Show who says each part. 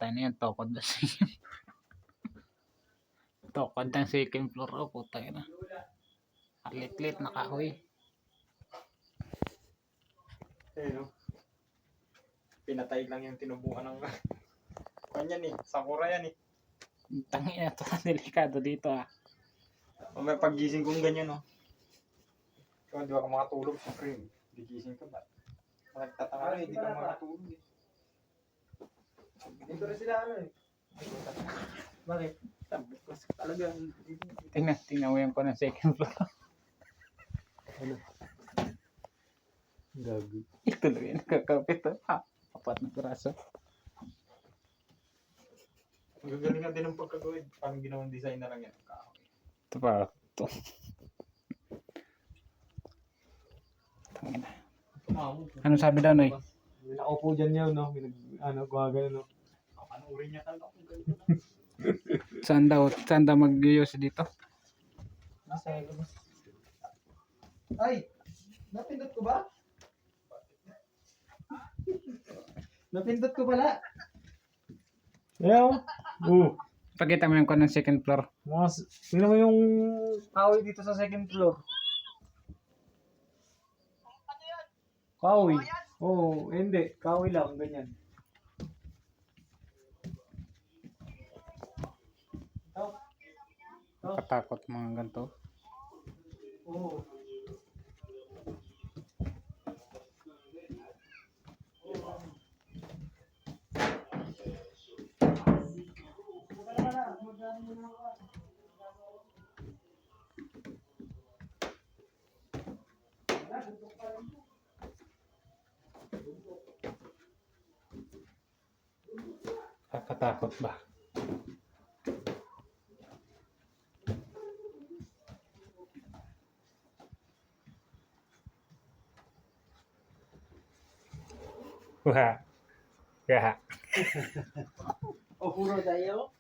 Speaker 1: Putay na yan, tokod na siya. Tokod ng second floor. Oh, putay na. Lit-lit na kahoy.
Speaker 2: No? Pinatay lang yung tinubuan ng kanyan eh. Sakura yan eh.
Speaker 1: Tangi na to. Delikado dito ah.
Speaker 2: O may paggising kong ganyan no. Kung di ba ka makatulog, siyempre, gigising ka ba? Nagtatanga rin, hindi ka makatulog eh. Dito rin sila ano eh. Bakit? Talaga.
Speaker 1: Tingnan mo yung ko ng second floor.
Speaker 2: Ano? Gabi.
Speaker 1: Ituloy yan. Kakapit to. Ha? Apat na piraso.
Speaker 2: Gagaling nga din ang pagkagawid. Parang ginawang design na lang yan.
Speaker 1: Ito pa. Ito. Tangina. Ano sabi daw, Noy?
Speaker 2: May nakaupo dyan yun, no? Ano, gumagano, no? Ano, uri niya talaga kung ganito.
Speaker 1: Saan daw mag-use dito?
Speaker 2: Nasa labas. Ay! Napindot ko ba? Napindot ko pala. Ayaw.
Speaker 1: Pakita mo yung ko ng second floor.
Speaker 2: Tingnan mo yung kahoy dito sa second floor. Kahoy? Oo, hindi. Kahoy lang, ganyan.
Speaker 1: Nakatakot mga ganito.
Speaker 2: Oo.
Speaker 1: Kakatakot ba? Wah. Ya.
Speaker 2: O puro tayo?